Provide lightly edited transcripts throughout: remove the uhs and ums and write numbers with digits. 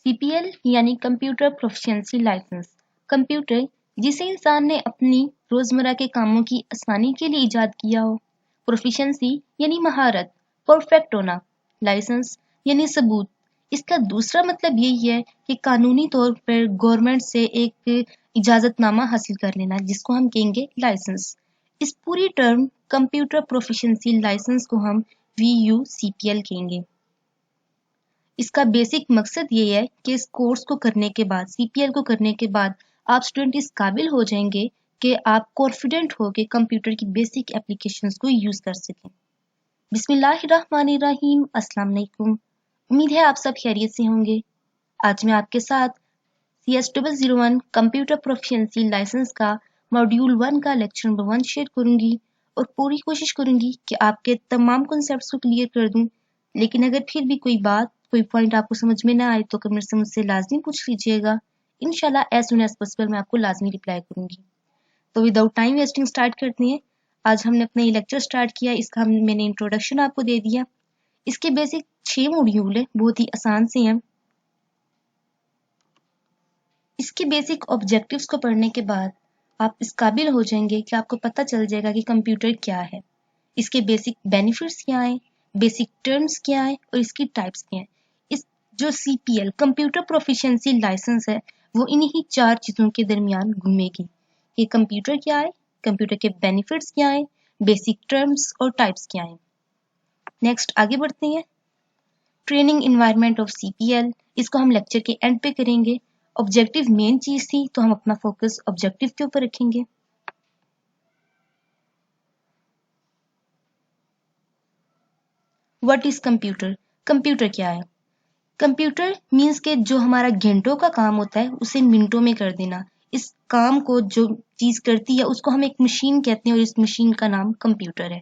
CPL यानी computer proficiency licence. Computer जिसे इंसान ने अपनी रोजमर्रा के कामों की आसानी के लिए इजाद किया हो। प्रोफिशिएंसी यानी महारत, परफेक्ट होना। लाइसेंस यानी सबूत। इसका दूसरा मतलब यही है कि कानूनी तौर पर गवर्नमेंट से एक इजाजतनामा हासिल कर लेना, जिसको हम कहेंगे लाइसेंस। इस पूरी टर्म कंप्यूटर प्रोफिशिएंसी लाइसेंस को हम VUCPL कहेंगे। इसका बेसिक मकसद ये है कि इस कोर्स को करने के बाद, CPL को करने के बाद आप स्टूडेंट इस काबिल हो जाएंगे कि आप कॉन्फिडेंट हो के कंप्यूटर की बेसिक एप्लीकेशंस को यूज कर सकें। बिस्मिल्लाहिर्रहमानिर्रहीम, अस्सलाम वालेकुम। उम्मीद है आप सब खैरियत से होंगे। आज मैं आपके साथ CS001 कंप्यूटर प्रोफिशिएंसी लाइसेंस का मॉड्यूल 1 का लेक्चर नंबर 1 शेयर करूंगी और पूरी कोशिश करूंगी कि आपके तमाम कॉन्सेप्ट्स को क्लियर कर दूं। लेकिन अगर फिर भी कोई पॉइंट आपको समझ में ना आए तो कमेंट से मुझसे लाजमी पूछ लीजिएगा। इंशाल्लाह एज सुन एज पॉसिबल मैं आपको लाजमी रिप्लाई करूंगी। तो विदाउट टाइम वेस्टिंग स्टार्ट करते हैं। आज हमने अपना ये लेक्चर स्टार्ट किया, इसका मैंने इंट्रोडक्शन आपको दे दिया। इसके बेसिक 6 मॉड्यूल है, बहुत ही आसान से हैं। इसके बेसिक ऑब्जेक्टिव्स को पढ़ने के बाद आप इस काबिल हो जाएंगे कि आपको पता चल जाएगा कि कंप्यूटर क्या है, इसके बेसिक बेनिफिट्स क्या हैं, बेसिक टर्म्स क्या है और इसकी टाइप्स क्या है। इस जो CPL कंप्यूटर प्रोफिशिएंसी लाइसेंस है वो इन्हीं 4 चीजों के दरमियान घूमेगी कि कंप्यूटर क्या है, कंप्यूटर के बेनिफिट्स क्या है, बेसिक टर्म्स और टाइप्स क्या है। नेक्स्ट आगे बढ़ते हैं। ट्रेनिंग एनवायरनमेंट ऑफ CPL, इसको हम लेक्चर के एंड पे करेंगे। ऑब्जेक्टिव मेन चीज थी तो हम अपना फोकस ऑब्जेक्टिव के ऊपर रखेंगे। What is computer? कंप्यूटर क्या है? कंप्यूटर मीन्स के जो हमारा घंटों का काम होता है उसे मिनटों में कर देना। इस काम को जो चीज करती है उसको हम एक मशीन कहते हैं और इस मशीन का नाम कंप्यूटर है।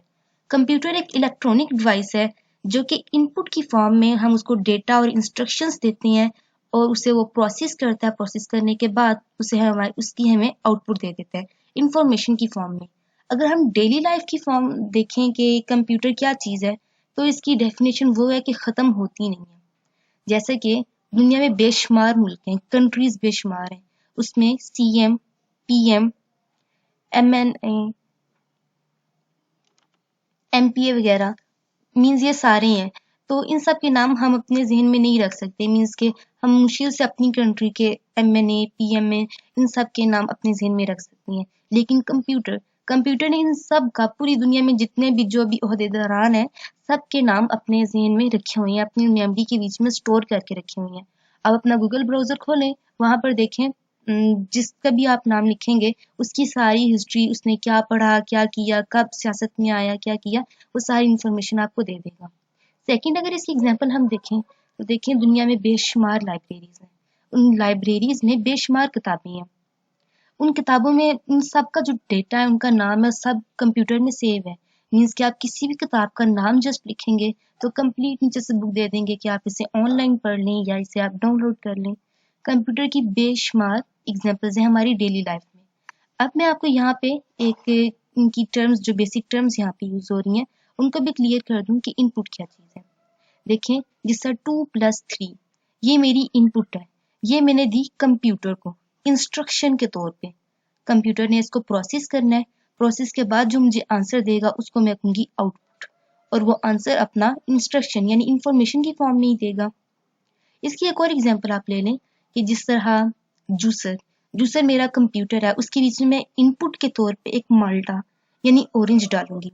कंप्यूटर एक इलेक्ट्रॉनिक डिवाइस है जो कि इनपुट की फॉर्म में हम उसको डेटा और इंस्ट्रक्शंस देते हैं और उसे वो प्रोसेस करता है। प्रोसेस करने के बाद उसकी हमें आउटपुट दे देता है इंफॉर्मेशन की फॉर्म में। अगर हम डेली लाइफ की फॉर्म देखें कि कंप्यूटर क्या चीज है तो इसकी डेफिनेशन वो है कि खत्म होती नहीं है। जैसे कि दुनिया में बेशुमार मुल्क हैं, कंट्रीज बेशुमार हैं, उसमें CM, PM, MNA, MPA वगैरह मीन्स ये सारे हैं। तो इन सब के नाम हम अपने जहन में नहीं रख सकते, मीन्स के हम मुश्किल से अपनी कंट्री के MNA, PMA इन सब के नाम अपने जहन में रख सकते हैं। लेकिन कंप्यूटर ने इन सब का पूरी दुनिया में जितने भी जो भी ओहदेदारान है सबके नाम अपने जहन में रखे हुए हैं, अपनी मेमोरी के बीच में स्टोर करके रखे हुए हैं। अब अपना गूगल ब्राउजर खोलें, वहां पर देखें जिसका भी आप नाम लिखेंगे उसकी सारी हिस्ट्री, उसने क्या पढ़ा, क्या किया, कब सियासत में आया, क्या किया, वो सारी इंफॉर्मेशन आपको दे देगा। सेकंड अगर इसकी एग्जांपल हम देखें तो देखें दुनिया में बेशुमार लाइब्रेरीज हैं। उन लाइब्रेरीज में बेशुमार किताबें हैं। उन किताबों में उन सब का जो डेटा है, उनका नाम है, सब कंप्यूटर में सेव है। मीन्स कि आप किसी भी किताब का नाम जस्ट लिखेंगे तो कंप्लीट नीचे से बुक दे देंगे कि आप इसे ऑनलाइन पढ़ लें या इसे आप डाउनलोड कर लें। कंप्यूटर की बेशुमार एग्जांपल्स हैं हमारी डेली लाइफ में। अब मैं आपको यहाँ पे एक इनकी टर्म्स, जो बेसिक टर्म्स यहाँ पे यूज हो रही हैं उनको भी क्लियर कर दूं कि इनपुट क्या चीज है। देखें, जिसका 2+3 ये मेरी इनपुट है, ये मैंने दी कंप्यूटर को इंस्ट्रक्शन के तौर पे। कंप्यूटर ने इसको प्रोसेस करना है, प्रोसेस के बाद जो मुझे आंसर देगा उसको मैं कहूंगी आउटपुट, और वो आंसर अपना इंस्ट्रक्शन यानी इंफॉर्मेशन की फॉर्म में ही देगा। इसकी एक और एग्जांपल आप ले लें कि जिस तरह जूसर मेरा कंप्यूटर है, उसके बीच में मैं इनपुट के तौर पे एक माल्टा यानी ऑरेंज डालूंगी,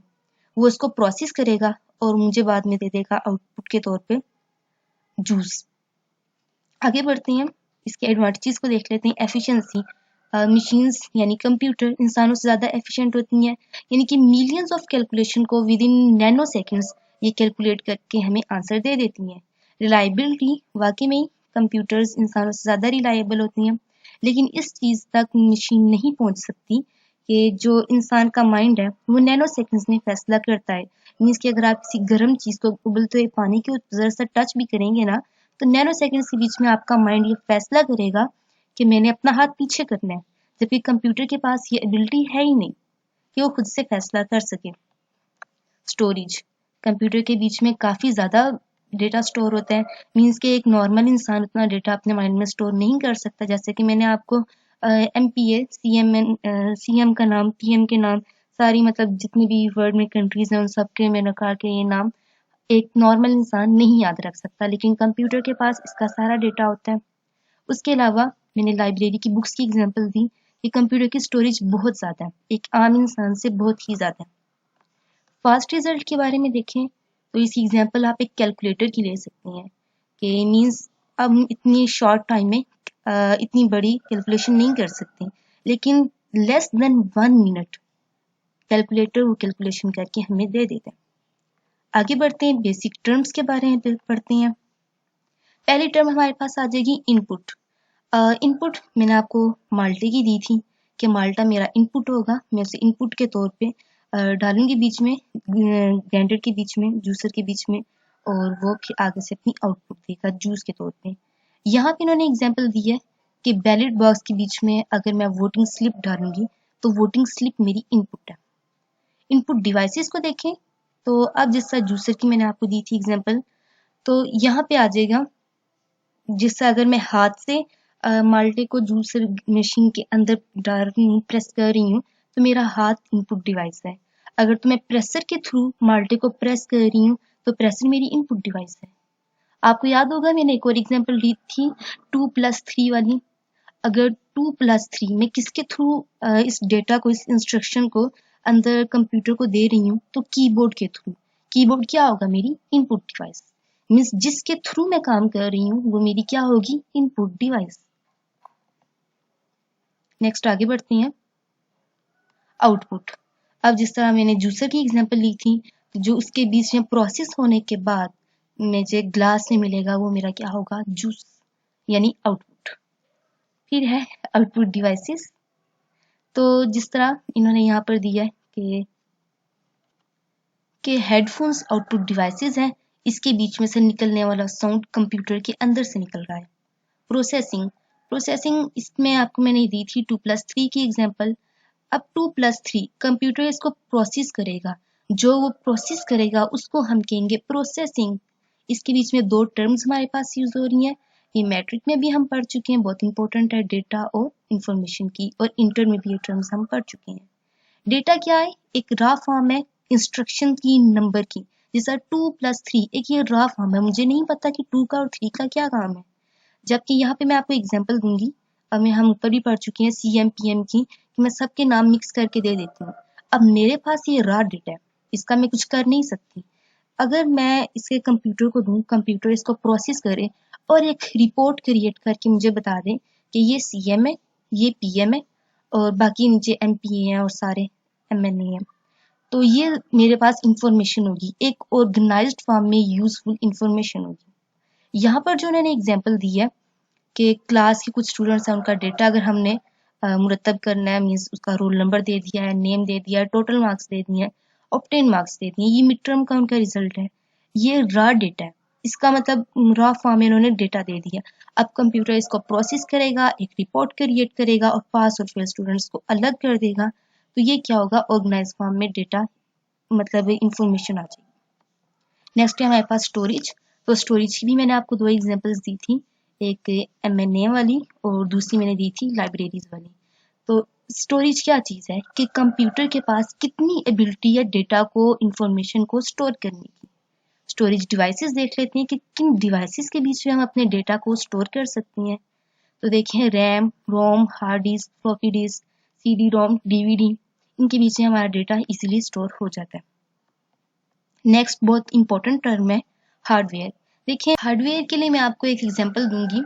वो इसको प्रोसेस करेगा और मुझे बाद में दे देगा आउटपुट के तौर पे जूस। आगे बढ़ते हैं, इसके एडवांटेजेस को देख लेते हैं। एफिशिएंसी, मशीन्स यानी कंप्यूटर इंसानों से ज़्यादा एफिशिएंट होती हैं, यानी कि मिलियंस ऑफ कैलकुलेशन को विद इन नैनो सेकेंड्स ये कैलकुलेट करके हमें आंसर दे देती हैं। रिलायबिलिटी, वाकई में कंप्यूटर्स इंसानों से ज़्यादा रिलायबल होती हैं, लेकिन इस चीज़ तक मशीन नहीं पहुंच सकती कि जो इंसान का माइंड है वो नैनो सेकेंड्स में फैसला करता है। मीन्स कि अगर आप किसी गर्म चीज़ को उबलते हुए पानी के ज़रा सा टच भी करेंगे ना तो नैनो सेकंड्स के बीच में आपका माइंड ये फैसला करेगा कि मैंने अपना हाथ पीछे करना है, जबकि कंप्यूटर के पास ये एबिलिटी है ही नहीं कि वो खुद से फैसला कर सके। स्टोरेज, कंप्यूटर के बीच में काफ़ी ज़्यादा डेटा स्टोर होता है। मीन्स कि एक नॉर्मल इंसान उतना डेटा अपने माइंड में स्टोर नहीं कर सकता। जैसे कि मैंने आपको MPA, CM का नाम, PM के नाम, सारी मतलब जितनी भी वर्ल्ड में कंट्रीज हैं उन सब के मैंने कहा कि ये नाम एक नॉर्मल इंसान नहीं याद रख सकता, लेकिन कंप्यूटर के पास इसका सारा डेटा होता है। उसके अलावा मैंने लाइब्रेरी की बुक्स की एग्जांपल दी कि कंप्यूटर की स्टोरेज बहुत ज़्यादा है, एक आम इंसान से बहुत ही ज़्यादा है। फास्ट रिजल्ट के बारे में देखें तो इसकी एग्जांपल आप एक कैलकुलेटर की ले सकते हैं कि मीन्स अब हम इतनी शॉर्ट टाइम में इतनी बड़ी कैलकुलेशन नहीं कर सकते, लेकिन लेस देन 1 मिनट कैलकुलेटर वो कैलकुलेशन करके हमें दे देता है। आगे बढ़ते हैं, बेसिक टर्म्स के बारे में पढ़ते हैं। पहली टर्म हमारे पास आ जाएगी इनपुट। इनपुट मैंने आपको माल्टे की दी थी कि माल्टा मेरा इनपुट होगा, मैं उसे इनपुट के तौर पे डालूंगी बीच में, ग्राइंडर के बीच में, जूसर के बीच में, और वो फिर आगे से अपनी आउटपुट देगा जूस के तौर पे। यहाँ पे इन्होंने एग्जांपल दी है कि बैलेट बॉक्स के बीच में अगर मैं वोटिंग स्लिप डालूंगी तो वोटिंग स्लिप मेरी इनपुट है। इनपुट डिवाइसेस को देखें तो अब जिस तरह जूसर की मैंने आपको दी थी एग्जांपल, तो यहाँ पे आ जाएगा जिससे अगर मैं हाथ से माल्टे को जूसर मशीन के अंदर डाल रही हूँ, प्रेस कर रही हूँ, तो मेरा हाथ इनपुट डिवाइस है। अगर तो मैं प्रेसर के थ्रू माल्टे को प्रेस कर रही हूँ तो प्रेसर मेरी इनपुट डिवाइस है। आपको याद होगा मैंने एक और एग्जांपल दी थी 2+3 वाली। अगर 2+3 मैं किसके थ्रू इस डेटा को, इस इंस्ट्रक्शन को अंदर कंप्यूटर को दे रही हूँ, तो कीबोर्ड के थ्रू। कीबोर्ड क्या होगा? मेरी इनपुट डिवाइस। मीन्स जिसके थ्रू मैं काम कर रही हूँ वो मेरी क्या होगी? Input device. नेक्स्ट आगे बढ़ते हैं, आउटपुट। अब जिस तरह मैंने जूसर की एग्जांपल ली थी, जो उसके बीच में प्रोसेस होने के बाद मुझे ग्लास में मिलेगा वो मेरा क्या होगा? जूस, यानी आउटपुट। फिर है आउटपुट डिवाइसेस। तो जिस तरह इन्होंने यहाँ पर दिया है कि हेडफोन्स आउटपुट डिवाइसेस हैं, इसके बीच में से निकलने वाला साउंड कंप्यूटर के अंदर से निकल रहा है। प्रोसेसिंग, प्रोसेसिंग इसमें आपको मैंने दी थी 2+3 की एग्जांपल। अब 2+3 कंप्यूटर इसको प्रोसेस करेगा, जो वो प्रोसेस करेगा उसको हम कहेंगे प्रोसेसिंग। इसके बीच में दो टर्म्स हमारे पास यूज हो रही हैं, ये मैट्रिक में भी हम पढ़ चुके हैं, बहुत इंपॉर्टेंट है, डेटा और इंफॉर्मेशन की, और इंटर में भी ये टर्म्स हम पढ़ चुके हैं। डेटा क्या है? एक रॉ फॉर्म है इंस्ट्रक्शन की, नंबर की। जैसा 2+3 एक ये रॉ फॉर्म है, मुझे नहीं पता कि 2 का और 3 का क्या काम है। जबकि यहाँ पे मैं आपको एग्जांपल दूंगी, अब मैं हम ऊपर भी पढ़ चुके हैं CM PM की, कि मैं सबके नाम मिक्स करके दे देती हूँ। अब मेरे पास ये रॉ डेटा है, इसका मैं कुछ कर नहीं सकती। अगर मैं इसके कंप्यूटर को दूं, कंप्यूटर इसको प्रोसेस करे और एक रिपोर्ट क्रिएट करके मुझे बता दे कि ये CM है, ये PM है, और बाकी नीचे MPA है और सारे MNA है, तो ये मेरे पास इंफॉर्मेशन होगी, एक ऑर्गेनाइज्ड फॉर्म में यूजफुल इंफॉर्मेशन होगी। यहाँ पर जो उन्होंने एग्जांपल दी है कि क्लास के कुछ स्टूडेंट्स हैं, उनका डेटा अगर हमने मुरतब करना है, मीन्स उसका रोल नंबर दे दिया है, नेम दे दिया है, टोटल मार्क्स दे दिए हैं, ऑब्टेन मार्क्स दे दिए, ये मिड टर्म का उनका रिजल्ट है, ये रॉ डेटा है। इसका मतलब रॉ फॉर्म में इन्होंने डेटा दे दिया। अब कंप्यूटर इसको प्रोसेस करेगा, एक रिपोर्ट क्रिएट करेगा और पास और फेल स्टूडेंट्स को अलग कर देगा, तो ये क्या होगा? ऑर्गेनाइज फॉर्म में डेटा, मतलब इंफॉर्मेशन आ जाएगी। नेक्स्ट है हमारे पास स्टोरेज। तो स्टोरेज की भी मैंने आपको दो एग्जांपल्स दी थी, एक MNA वाली और दूसरी मैंने दी थी लाइब्रेरीज वाली। तो स्टोरेज क्या चीज़ है कि कंप्यूटर के पास कितनी एबिलिटी है डेटा को, इंफॉर्मेशन को स्टोर करने की। स्टोरेज डिवाइसेस देख लेते हैं कि किन डिवाइसेस के बीच में हम अपने डेटा को स्टोर कर सकते हैं। तो देखें, RAM, ROM, hard disk, floppy disk, CD ROM, DVD, इनके बीच में हमारा डेटा इजीली स्टोर हो जाता है। नेक्स्ट बहुत इंपॉर्टेंट टर्म है हार्डवेयर। देखिए, हार्डवेयर के लिए मैं आपको एक एग्जांपल दूंगी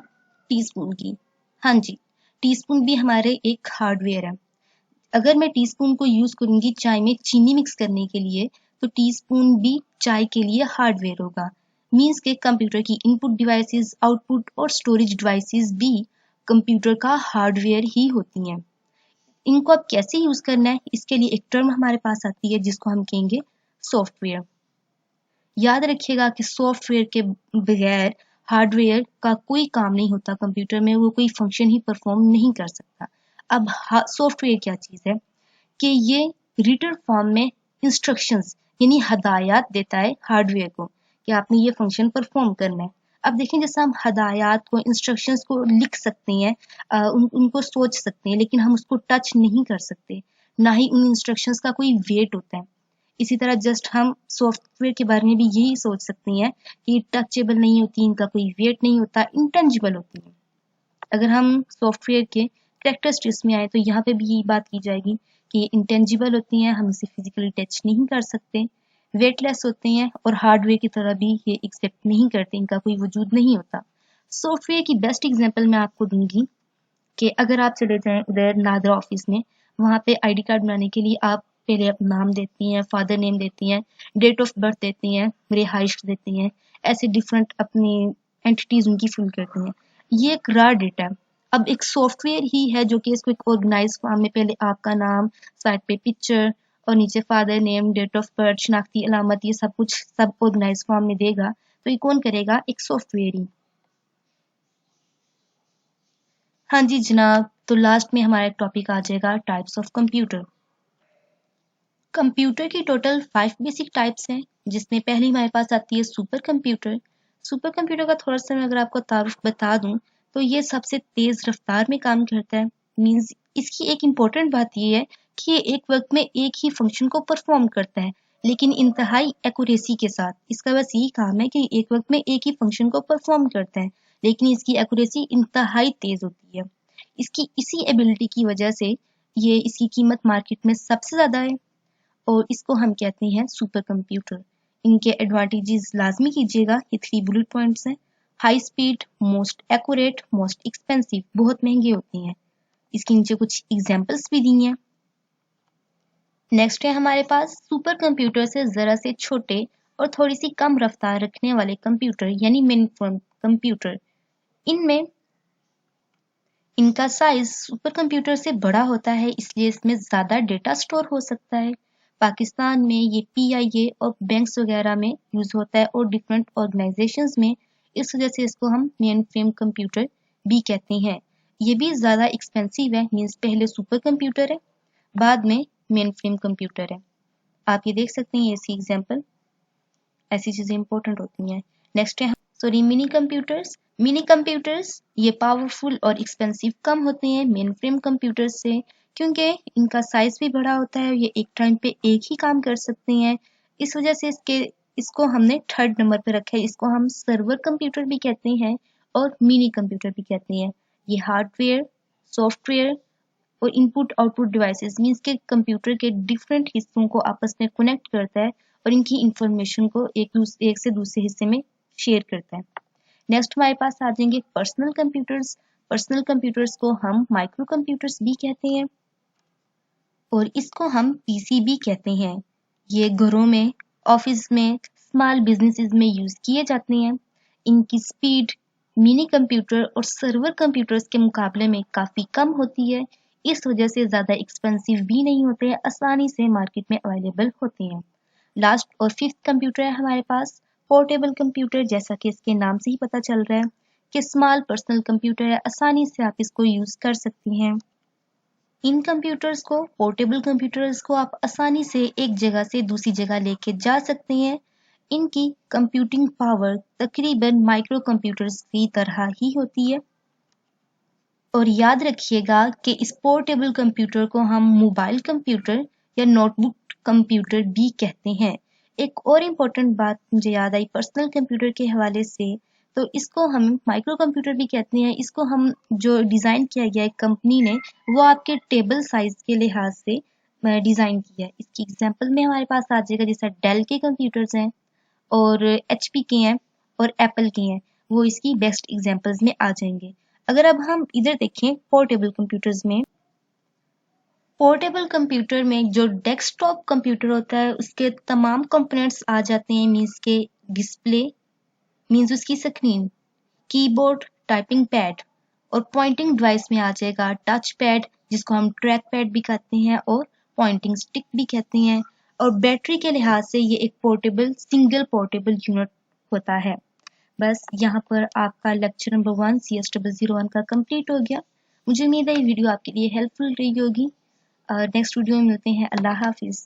टीस्पून की। हाँ जी, टीस्पून भी हमारे एक हार्डवेयर है। अगर मैं टीस्पून को यूज करूंगी चाय में चीनी मिक्स करने के लिए, तो टीस्पून भी चाय के लिए हार्डवेयर होगा। मीन्स के कंप्यूटर की इनपुट डिवाइसेस, आउटपुट और स्टोरेज डिवाइसेस भी कंप्यूटर का हार्डवेयर ही होती हैं। इनको अब कैसे यूज करना है, इसके लिए एक टर्म हमारे पास आती है जिसको हम कहेंगे सॉफ्टवेयर। याद रखिएगा कि सॉफ्टवेयर के बगैर हार्डवेयर का कोई काम नहीं होता, कंप्यूटर में वो कोई फंक्शन ही परफॉर्म नहीं कर सकता। अब सॉफ्टवेयर क्या चीज़ है कि ये रिटन फॉर्म में इंस्ट्रक्शंस यानी हदायत देता है हार्डवेयर को कि आपने ये फंक्शन परफॉर्म करना है। अब देखें जैसे हम हदायत को, इंस्ट्रक्शंस को लिख सकते हैं, उनको सोच सकते हैं, लेकिन हम उसको टच नहीं कर सकते, ना ही उन इंस्ट्रक्शंस का कोई वेट होता है। इसी तरह जस्ट हम सॉफ्टवेयर के बारे में भी यही सोच सकते हैं कि टचेबल नहीं होती, इनका कोई वेट नहीं होता, इंटेंजिबल होती है। अगर हम सॉफ्टवेयर के कैरेक्टरिस्टिक्स में आए तो यहाँ पे भी यही बात की जाएगी कि इंटेंजिबल होती हैं, हम इसे फिजिकली टच नहीं कर सकते, वेटलेस होते हैं और हार्डवेयर की तरह भी ये एक्सेप्ट नहीं करते, इनका कोई वजूद नहीं होता। सॉफ्टवेयर की बेस्ट एग्जांपल मैं आपको दूंगी कि अगर आप चले जाएं उधर नादरा ऑफिस में, वहाँ पे आईडी कार्ड बनाने के लिए आप पहले अपना नाम देती हैं, फादर नेम देती हैं, डेट ऑफ बर्थ देती हैं, रिहाइश देती हैं, ऐसे डिफरेंट अपनी एंटिटीज उनकी फिल करती हैं। ये एक रॉ डेटा है। अब एक सॉफ्टवेयर ही है जो कि इसको एक ऑर्गेनाइज फॉर्म में पहले आपका नाम, साइड पे पिक्चर और नीचे father name, date of birth, शनाख्ती अलामत, ये सब कुछ सब ऑर्गेनाइज फॉर्म में देगा। तो ये कौन करेगा? एक सॉफ्टवेयर ही। हाँ जी जनाब, तो लास्ट में हमारा टॉपिक आ जाएगा टाइप्स ऑफ कंप्यूटर। कंप्यूटर की टोटल 5 बेसिक टाइप्स हैं, जिसमें पहली हमारे पास आती है सुपर कंप्यूटर। सुपर कंप्यूटर का थोड़ा सा मैं अगर आपको तारुफ बता दूं तो ये सबसे तेज रफ्तार में काम करता है। मींस इसकी एक इम्पोर्टेंट बात ये है कि ये एक वक्त में एक ही फंक्शन को परफॉर्म करता है, लेकिन इंतहाई एक्यूरेसी के साथ। इसका बस यही काम है कि एक वक्त में एक ही फंक्शन को परफॉर्म करता है, लेकिन इसकी एक्यूरेसी इंतहाई तेज होती है। इसकी इसी एबिलिटी की वजह से ये इसकी कीमत मार्केट में सबसे ज्यादा है और इसको हम कहते हैं सुपर कंप्यूटर। इनके एडवांटेजेस लाजमी कीजिएगा, ये 3 बुलेट पॉइंट्स हैं। High speed, most accurate, most expensive, बहुत महंगे होती हैं। इसके नीचे कुछ एग्जांपल्स भी दी हैं। नेक्स्ट है हमारे पास सुपर कंप्यूटर से जरा से छोटे और थोड़ी सी कम रफ्तार रखने वाले कंप्यूटर यानी मेन फ्रेम कंप्यूटर। इनमें इनका साइज सुपर कंप्यूटर से बड़ा होता है, इसलिए इसमें ज़्यादा डेटा स्टोर हो सकता है। पाकिस्तान में ये PIA और बैंक्स वगैरह में यूज़ होता है और डिफरेंट ऑर्गेनाइजेशंस में, इस वजह से इसको हम मेन फ्रेम कंप्यूटर भी कहते हैं। ये भी ज़्यादा एक्सपेंसिव है, मीन्स पहले सुपर कंप्यूटर है, बाद में मेन फ्रेम कंप्यूटर है। आप ये देख सकते हैं, ऐसी एग्जाम्पल, ऐसी चीज़ें इंपॉर्टेंट होती हैं। नेक्स्ट है मिनी कंप्यूटर्स। मिनी कंप्यूटर्स ये पावरफुल और एक्सपेंसिव कम होते हैं मेन फ्रेम कंप्यूटर्स से, क्योंकि इनका साइज भी बड़ा होता है और ये एक टाइम पे एक ही काम कर सकते हैं। इस वजह से इसको हमने थर्ड नंबर पे रखा है। इसको हम सर्वर कंप्यूटर भी कहते हैं और मिनी कंप्यूटर भी कहते हैं। ये हार्डवेयर, सॉफ्टवेयर और इनपुट आउटपुट डिवाइसेस मीन्स के कंप्यूटर के डिफरेंट हिस्सों को आपस में कनेक्ट करता है और इनकी इंफॉर्मेशन को एक से दूसरे हिस्से में शेयर करता है। नेक्स्ट हमारे पास आ जाएंगे पर्सनल कंप्यूटर्स। पर्सनल कंप्यूटर्स को हम माइक्रो कंप्यूटर्स भी कहते हैं और इसको हम PC भी कहते हैं। ये घरों में, ऑफिस में, स्मॉल बिजनेसेस में यूज किए जाते हैं। इनकी स्पीड मिनी कंप्यूटर और सर्वर कंप्यूटर्स के मुकाबले में काफी कम होती है, इस वजह से ज्यादा एक्सपेंसिव भी नहीं होते, आसानी से मार्केट में अवेलेबल होते हैं। लास्ट और फिफ्थ कंप्यूटर है हमारे पास पोर्टेबल कंप्यूटर। जैसा कि इसके नाम से ही पता चल रहा है कि स्मॉल पर्सनल कंप्यूटर है, आसानी से आप इसको यूज कर सकती हैं। इन कंप्यूटर्स को, पोर्टेबल कंप्यूटर्स को आप आसानी से एक जगह से दूसरी जगह लेके जा सकते हैं। इनकी कंप्यूटिंग पावर तकरीबन माइक्रो कंप्यूटर्स की तरह ही होती है। और याद रखिएगा कि इस पोर्टेबल कंप्यूटर को हम मोबाइल कंप्यूटर या नोटबुक कंप्यूटर भी कहते हैं। एक और इम्पोर्टेंट बात मुझे याद आई पर्सनल कंप्यूटर के हवाले से, तो इसको हम माइक्रो कंप्यूटर भी कहते हैं। इसको हम जो डिज़ाइन किया गया है कंपनी ने, वो आपके टेबल साइज के लिहाज से डिज़ाइन किया है। इसकी एग्जांपल में हमारे पास आ जाएगा, जैसा डेल के कंप्यूटर्स हैं और HP के हैं और एप्पल के हैं, वो इसकी बेस्ट एग्जांपल्स में आ जाएंगे। अगर अब हम इधर देखें पोर्टेबल कंप्यूटर्स में, पोर्टेबल कंप्यूटर में जो डेस्कटॉप कंप्यूटर होता है उसके तमाम कंपोनेंट्स आ जाते हैं, मीन्स के डिस्प्ले, मीन्स उसकी स्क्रीन, कीबोर्ड, टाइपिंग पैड और पॉइंटिंग डिवाइस में आ जाएगा टच पैड, जिसको हम ट्रैक पैड भी कहते हैं और पॉइंटिंग स्टिक भी कहते हैं। और बैटरी के लिहाज से ये एक पोर्टेबल, सिंगल पोर्टेबल यूनिट होता है। बस यहाँ पर आपका लेक्चर नंबर 1 CS001 का कंप्लीट हो गया। मुझे उम्मीद है ये वीडियो आपके लिए हेल्पफुल रही होगी। नेक्स्ट वीडियो में मिलते हैं। अल्लाह हाफिज़।